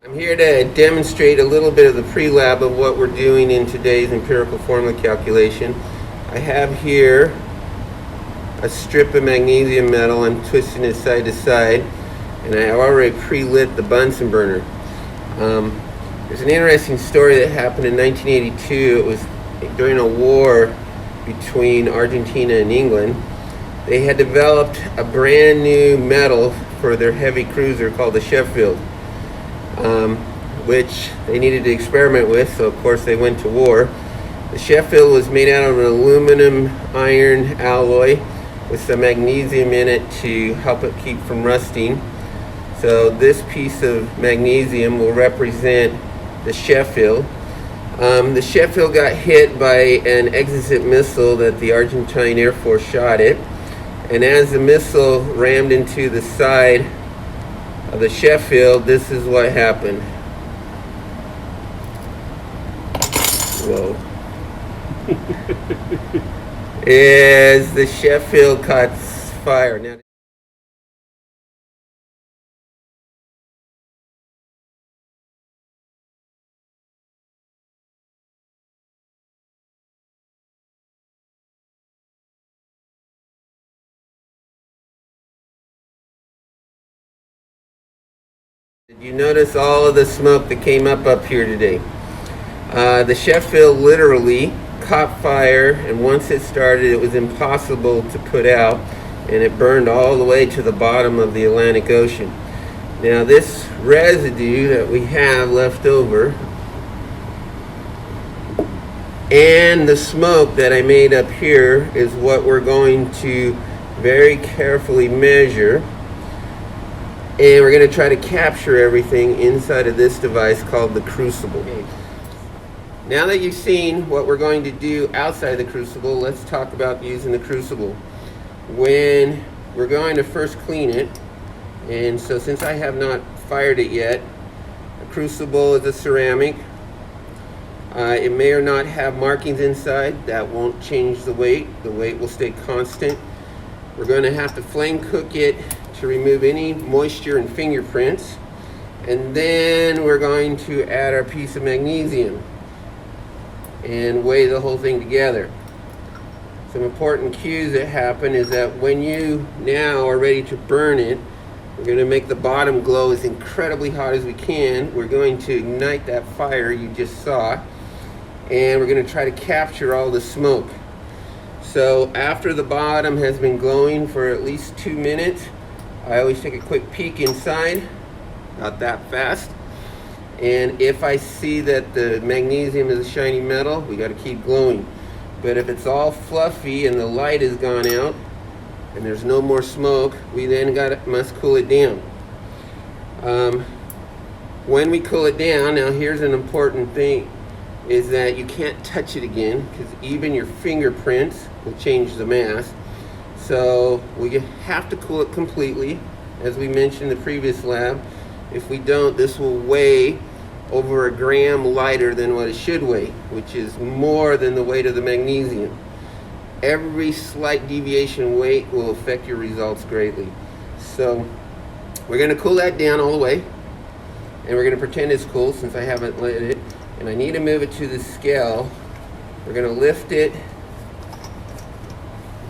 I'm here to demonstrate a little bit of the pre-lab of what we're doing in today's empirical formula calculation. I have here a strip of magnesium metal. I'm twisting it side to side, and I already pre-lit the Bunsen burner. There's an interesting story that happened in 1982. It was during a war between Argentina and England. They had developed a brand new metal for their heavy cruiser called the Sheffield. Which they needed to experiment with, so of course they went to war. The Sheffield was made out of an aluminum iron alloy with some magnesium in it to help it keep from rusting. So this piece of magnesium will represent the Sheffield. The Sheffield got hit by an exocet missile that the Argentine Air Force shot it, and as the missile rammed into the side of the Sheffield, this is what happened. Whoa. As the Sheffield caught fire. Now, did you notice all of the smoke that came up here today? The Sheffield literally caught fire, and once it started, it was impossible to put out, and it burned all the way to the bottom of the Atlantic Ocean. Now, this residue that we have left over and the smoke that I made up here is what we're going to very carefully measure, and we're going to try to capture everything inside of this device called the crucible. Now that you've seen what we're going to do outside the crucible, let's talk about using the crucible. When we're going to first clean it, and so since I have not fired it yet, a crucible is a ceramic. It may or not have markings inside. That won't change the weight. The weight will stay constant. We're going to have to flame cook it to remove any moisture and fingerprints. And then we're going to add our piece of magnesium and weigh the whole thing together. Some important cues that happen is that when you now are ready to burn it, we're going to make the bottom glow as incredibly hot as we can. We're going to ignite that fire you just saw, and we're going to try to capture all the smoke. So after the bottom has been glowing for at least 2 minutes, I always take a quick peek inside, not that fast. And if I see that the magnesium is a shiny metal, we got to keep glowing. But if it's all fluffy and the light has gone out and there's no more smoke, we then must cool it down. When we cool it down, now here's an important thing, is that you can't touch it again, because even your fingerprints will change the mass. So we have to cool it completely, as we mentioned in the previous lab. If we don't, this will weigh over a gram lighter than what it should weigh, which is more than the weight of the magnesium. Every slight deviation in weight will affect your results greatly. So we're going to cool that down all the way, and we're going to pretend it's cool since I haven't lit it, and I need to move it to the scale. We're going to lift it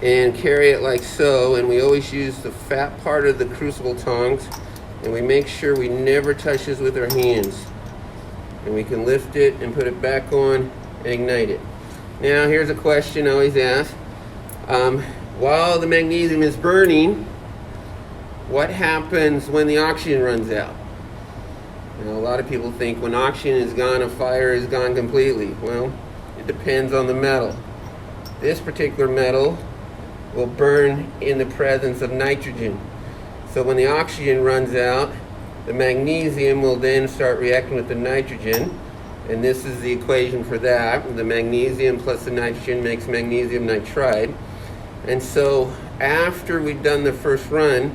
and carry it like so, and we always use the fat part of the crucible tongs, and we make sure we never touch this with our hands. And we can lift it and put it back on and ignite it. Now here's a question I always ask. While the magnesium is burning, what happens when the oxygen runs out? Now, a lot of people think when oxygen is gone, a fire is gone completely. Well, it depends on the metal. This particular metal will burn in the presence of nitrogen. So when the oxygen runs out, the magnesium will then start reacting with the nitrogen, and this is the equation for that. The magnesium plus the nitrogen makes magnesium nitride. And so after we've done the first run,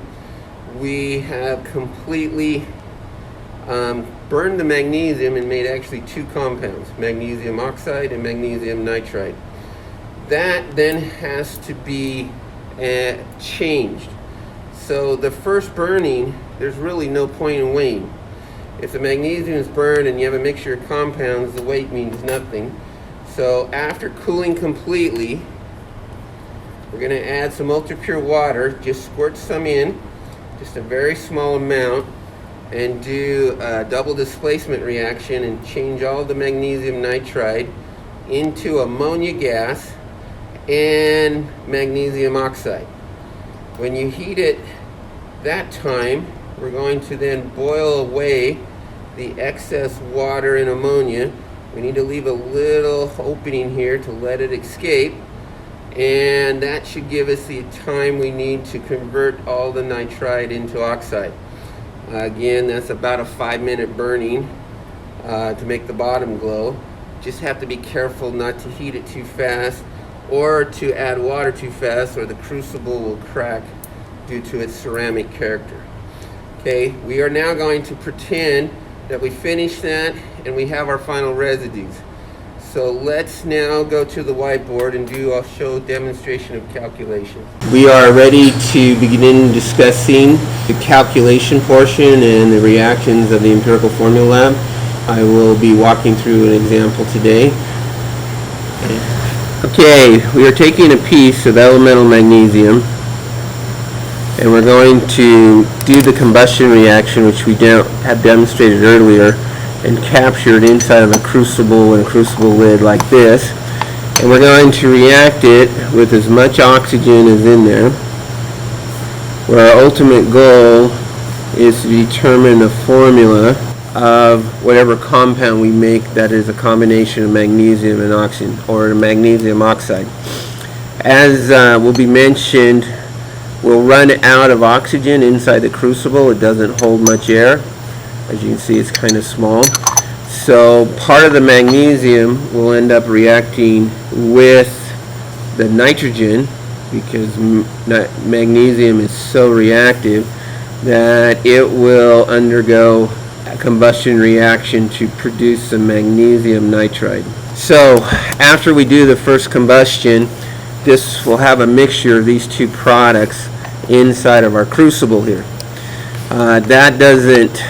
we have completely burned the magnesium and made actually 2 compounds, magnesium oxide and magnesium nitride. That then has to be changed. So the first burning, there's really no point in weighing. If the magnesium is burned and you have a mixture of compounds, the weight means nothing. So after cooling completely, we're going to add some ultra pure water. Just squirt some in, just a very small amount, and do a double displacement reaction and change all the magnesium nitride into ammonia gas and magnesium oxide. When you heat it that time, we're going to then boil away the excess water and ammonia. We need to leave a little opening here to let it escape, and that should give us the time we need to convert all the nitride into oxide. Again, that's about a 5-minute burning to make the bottom glow. Just have to be careful not to heat it too fast or to add water too fast, or the crucible will crack due to its ceramic character. Okay, we are now going to pretend that we finished that and we have our final residues. So let's now go to the whiteboard and I'll show a demonstration of calculation. We are ready to begin discussing the calculation portion and the reactions of the Empirical Formula lab. I will be walking through an example today. Okay, we are taking a piece of elemental magnesium and we're going to do the combustion reaction, which we have demonstrated earlier, and captured inside of a crucible and a crucible lid like this. And we're going to react it with as much oxygen as in there, where our ultimate goal is to determine the formula of whatever compound we make that is a combination of magnesium and oxygen, or magnesium oxide. As will be mentioned, we'll run out of oxygen inside the crucible. It doesn't hold much air. As you can see, it's kind of small. So part of the magnesium will end up reacting with the nitrogen, because magnesium is so reactive that it will undergo a combustion reaction to produce some magnesium nitride. So after we do the first combustion, this will have a mixture of these two products inside of our crucible here. That doesn't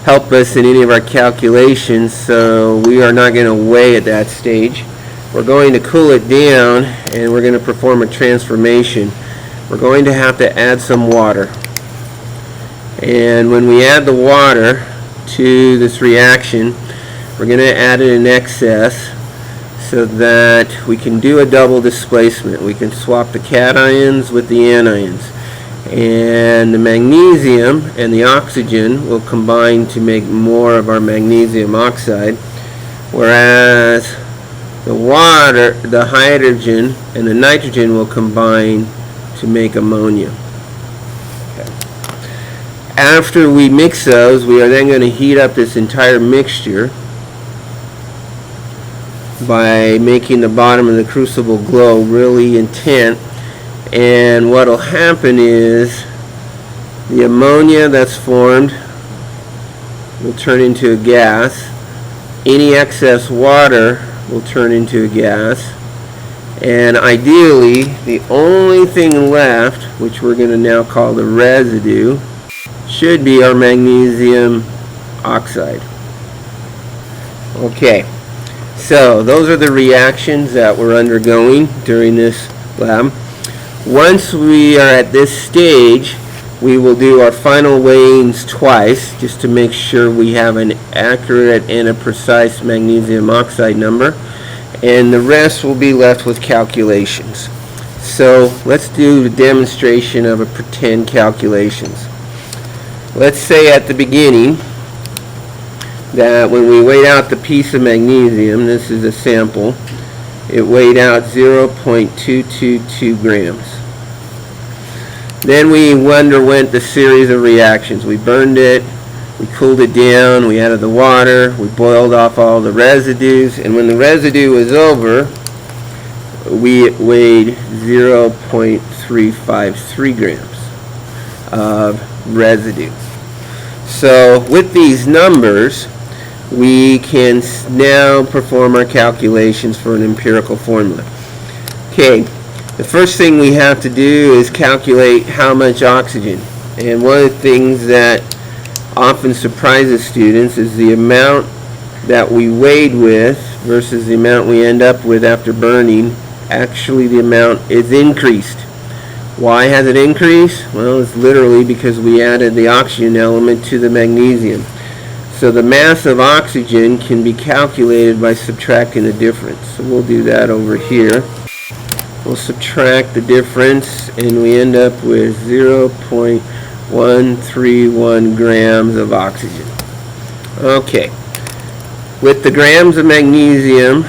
help us in any of our calculations, so we are not going to weigh at that stage. We're going to cool it down and we're going to perform a transformation. We're going to have to add some water, and when we add the water to this reaction, we're going to add it in excess so that we can do a double displacement. We can swap the cations with the anions, and the magnesium and the oxygen will combine to make more of our magnesium oxide, whereas the water, the hydrogen, and the nitrogen will combine to make ammonia. Okay. After we mix those, we are then going to heat up this entire mixture by making the bottom of the crucible glow really intense. And what will happen is the ammonia that's formed will turn into a gas. Any excess water will turn into a gas. And ideally, the only thing left, which we're going to now call the residue, should be our magnesium oxide. Okay, so those are the reactions that we're undergoing during this lab. Once we are at this stage, we will do our final weighings twice, just to make sure we have an accurate and a precise magnesium oxide number, and the rest will be left with calculations. So let's do the demonstration of a pretend calculations. Let's say at the beginning that when we weighed out the piece of magnesium, this is a sample, it weighed out 0.222 grams. Then we underwent the series of reactions. We burned it, we cooled it down, we added the water, we boiled off all the residues, and when the residue was over, we weighed 0.353 grams of residue. So with these numbers, we can now perform our calculations for an empirical formula. Okay, the first thing we have to do is calculate how much oxygen. And one of the things that often surprises students is the amount that we weighed with versus the amount we end up with after burning. Actually, the amount is increased. Why has it increased? Well, it's literally because we added the oxygen element to the magnesium. So the mass of oxygen can be calculated by subtracting the difference. So we'll do that over here. We'll subtract the difference and we end up with 0.131 grams of oxygen. Okay. With the grams of magnesium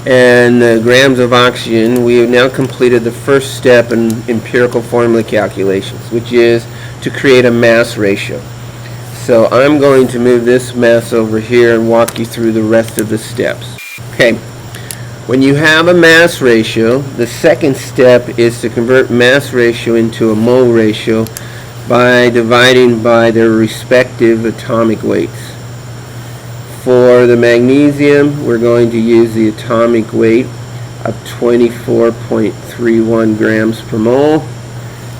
and the grams of oxygen, we have now completed the first step in empirical formula calculations, which is to create a mass ratio. So I'm going to move this mass over here and walk you through the rest of the steps. Okay. When you have a mass ratio, the second step is to convert mass ratio into a mole ratio by dividing by their respective atomic weights. For the magnesium, we're going to use the atomic weight of 24.31 grams per mole.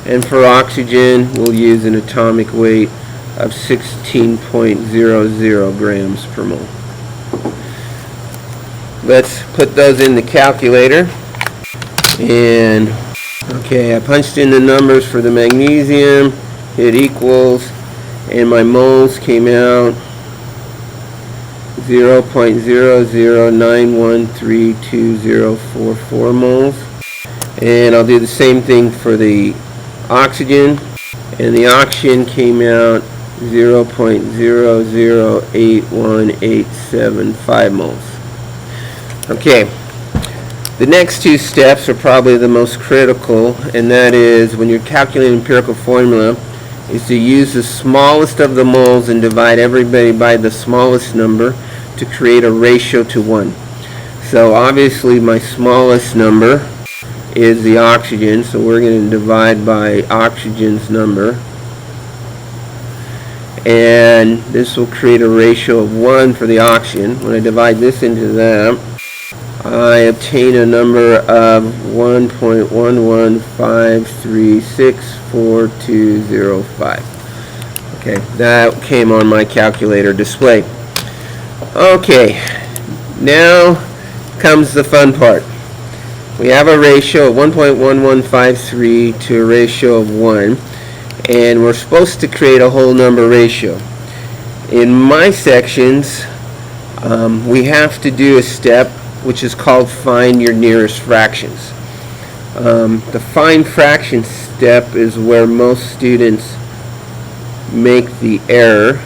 And for oxygen, we'll use an atomic weight of 16.00 grams per mole. Let's put those in the calculator. And okay, I punched in the numbers for the magnesium, hit equals, and my moles came out 0.009132044 moles. And I'll do the same thing for the oxygen, and the oxygen came out 0.0081875 moles. Okay, the next two steps are probably the most critical, and that is when you're calculating empirical formula is to use the smallest of the moles and divide everybody by the smallest number to create a ratio to 1. So obviously my smallest number is the oxygen, so we're going to divide by oxygen's number, and this will create a ratio of 1 for the oxygen. When I divide this into that, I obtain a number of 1.115364205. Okay, that came on my calculator display. Okay, now comes the fun part. We have a ratio of 1.1153 to a ratio of 1, and we're supposed to create a whole number ratio. In my sections, we have to do a step which is called find your nearest fractions. The find fraction step is where most students make the error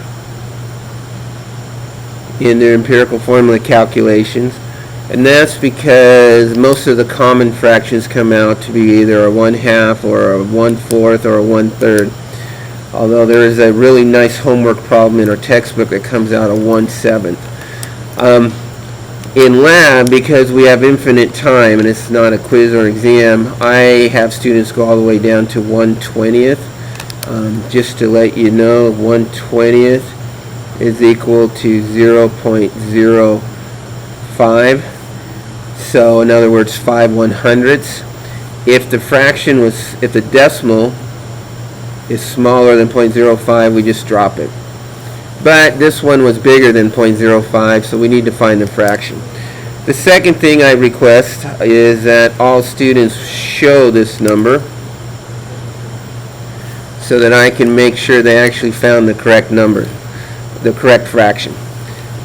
in their empirical formula calculations, and that's because most of the common fractions come out to be either a 1/2 or a 1/4 or a 1/3, although there is a really nice homework problem in our textbook that comes out a 1/7. In lab, because we have infinite time and it's not a quiz or exam, I have students go all the way down to 1/20. Just to let you know, 1/20 is equal to 0.05. So in other words, 5/100ths. If the decimal is smaller than 0.05, we just drop it. But this one was bigger than 0.05, so we need to find the fraction. The second thing I request is that all students show this number so that I can make sure they actually found the correct number, the correct fraction.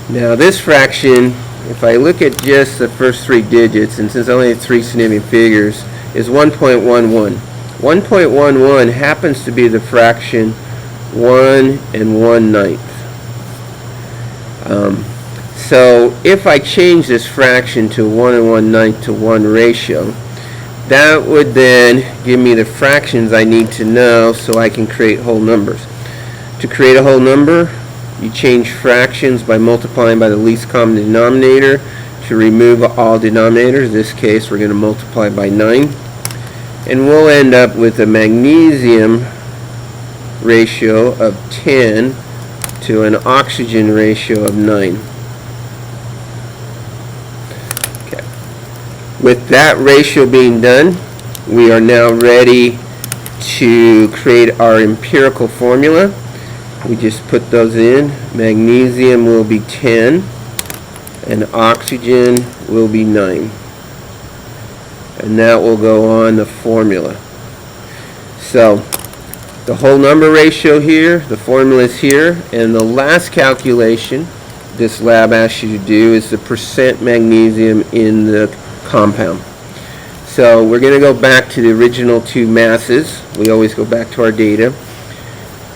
Now this fraction, if I look at just the first 3 digits, and since I only have 3 significant figures, is 1.11. 1.11 happens to be the fraction 1 1/9. So if I change this fraction to 1 1/9 to 1 ratio, that would then give me the fractions I need to know so I can create whole numbers. To create a whole number, you change fractions by multiplying by the least common denominator to remove all denominators. In this case, we're going to multiply by 9. And we'll end up with a magnesium ratio of 10 to an oxygen ratio of 9. Okay. With that ratio being done, we are now ready to create our empirical formula. we just put those in. Magnesium will be 10 and oxygen will be 9. And that will go on the formula. So the whole number ratio here, the formula is here, and the last calculation this lab asks you to do is the percent magnesium in the compound. So we're going to go back to the original two masses. We always go back to our data.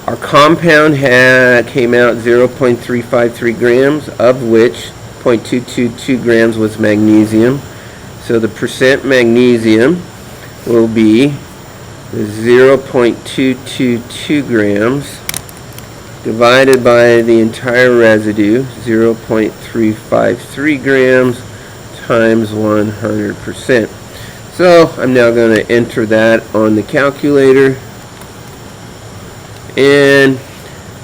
Our compound came out 0.353 grams, of which 0.222 grams was magnesium. So the percent magnesium will be 0.222 grams divided by the entire residue, 0.353 grams times 100%. So I'm now going to enter that on the calculator, and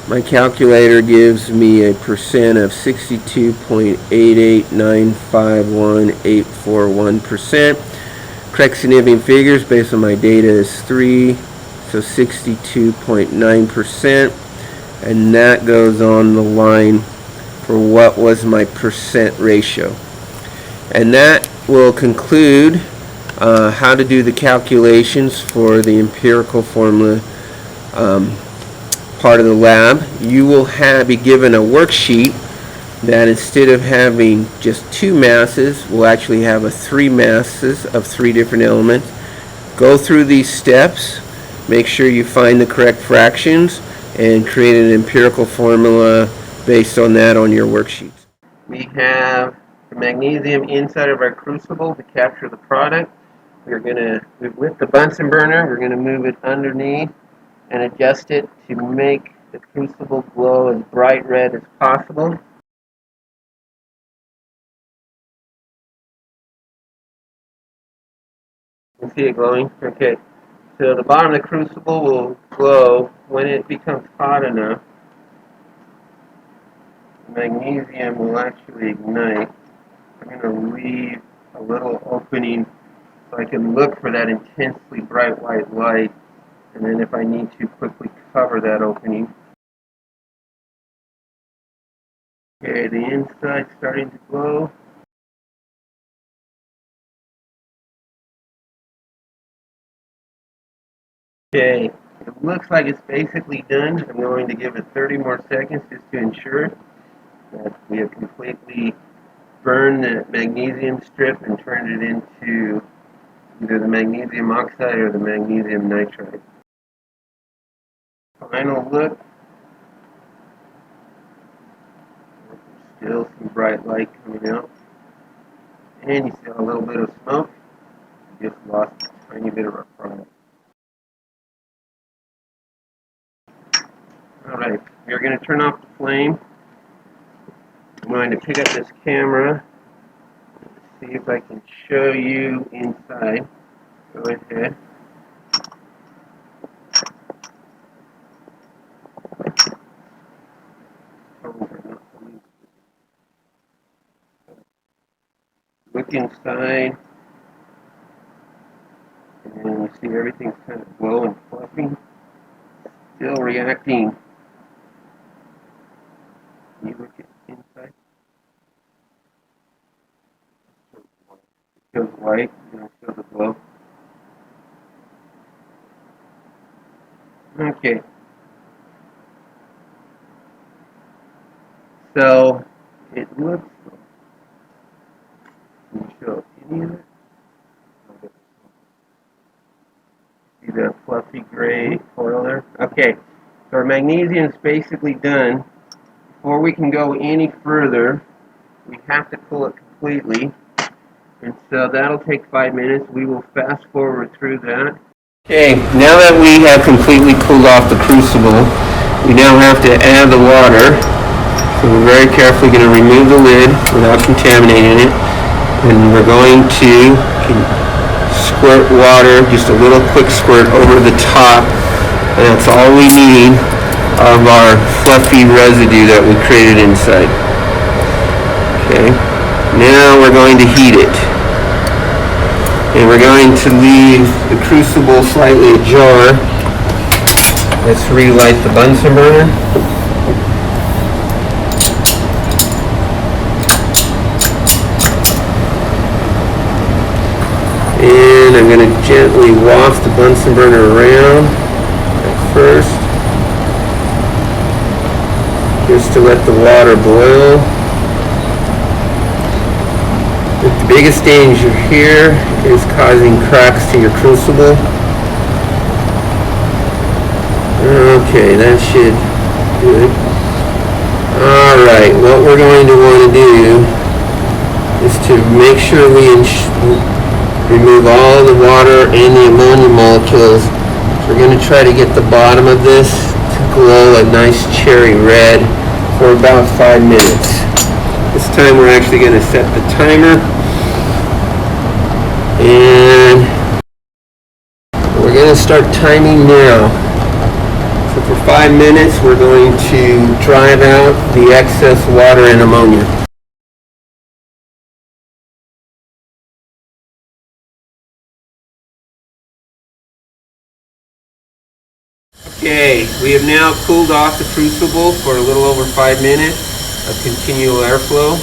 my calculator gives me a percent of 62.88951,841%. Correct significant figures based on my data is 3, so 62.9%, and that goes on the line for what was my percent ratio. And that will conclude how to do the calculations for the empirical formula part of the lab. You will be given a worksheet that instead of having just 2 masses, we'll actually have 3 masses of 3 different elements. Go through these steps, make sure you find the correct fractions, and create an empirical formula based on that on your worksheets. We have the magnesium inside of our crucible to capture the product. With the Bunsen burner, we're going to move it underneath and adjust it to make the crucible glow as bright red as possible. You can see it glowing? Okay. So the bottom of the crucible will glow when it becomes hot enough. The magnesium will actually ignite. I'm going to leave a little opening so I can look for that intensely bright white light, and then if I need to, quickly cover that opening. Okay, the inside's starting to glow. Okay, it looks like it's basically done. I'm going to give it 30 more seconds just to ensure that we have completely burned the magnesium strip and turned it into either the magnesium oxide or the magnesium nitride. Final look. Still some bright light coming out. And you see a little bit of smoke. We just lost a tiny bit of our product. Alright, we're going to turn off the flame. I'm going to pick up this camera. See if I can show you inside. Go ahead. Look inside, and you see everything's kind of glow and fluffy. Still reacting. You look at inside. It shows white, and it shows the glow. Okay. So it looks. Can you show any of it? See the fluffy gray foil there? Okay. So our magnesium is basically done. Before we can go any further, we have to cool it completely. And so that'll take 5 minutes. We will fast forward through that. Okay, now that we have completely cooled off the crucible, we now have to add the water. So we're very carefully going to remove the lid without contaminating it. And we're going to squirt water, just a little quick squirt over the top. And that's all we need of our fluffy residue that we created inside. Okay, now we're going to heat it. And we're going to leave the crucible slightly ajar. Let's relight the Bunsen burner. And I'm going to gently waft the Bunsen burner around at first, just to let the water boil. The biggest danger here is causing cracks to your crucible. Okay, that should do it. Alright, what we're going to want to do is to make sure we remove all the water and the ammonia molecules. So we're going to try to get the bottom of this to glow a nice cherry red for about 5 minutes. This time we're actually going to set the timer, and we're going to start timing now. So for 5 minutes we're going to drive out the excess water and ammonia. Okay, we have now cooled off the crucible for a little over 5 minutes of continual airflow.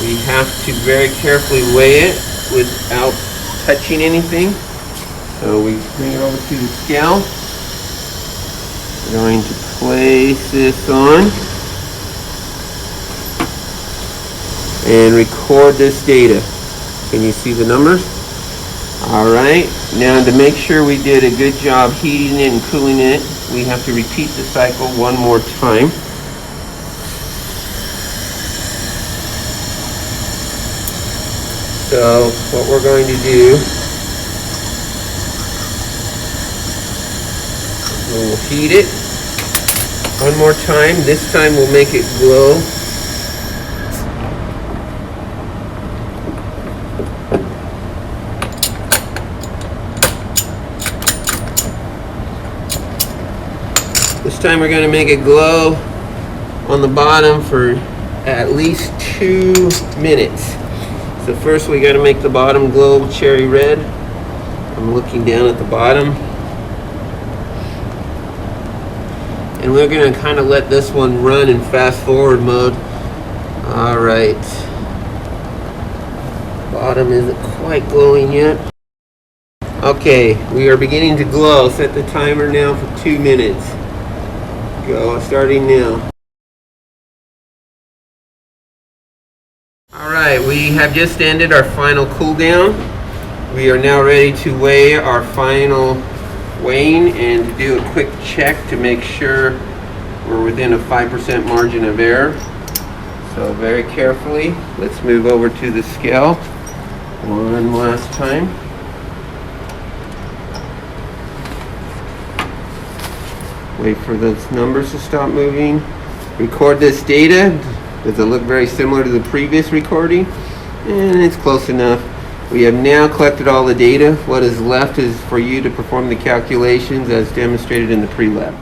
We have to very carefully weigh it without touching anything. So we bring it over to the scale. We're going to place this on and record this data. Can you see the numbers? Alright, now to make sure we did a good job heating it and cooling it, we have to repeat the cycle one more time. So what we're going to do, we'll heat it one more time. This time we'll make it glow. This time we're going to make it glow on the bottom for at least 2 minutes. So first we got to make the bottom glow cherry red. I'm looking down at the bottom. And we're going to kind of let this one run in fast forward mode. Alright. Bottom isn't quite glowing yet. Okay, we are beginning to glow. Set the timer now for 2 minutes. Go, starting now. Alright, we have just ended our final cool down. We are now ready to weigh our final weighing and do a quick check to make sure we're within a 5% margin of error. So very carefully, let's move over to the scale one last time. Wait for those numbers to stop moving. Record this data. Does it look very similar to the previous recording? And it's close enough. We have now collected all the data. What is left is for you to perform the calculations as demonstrated in the pre-lab.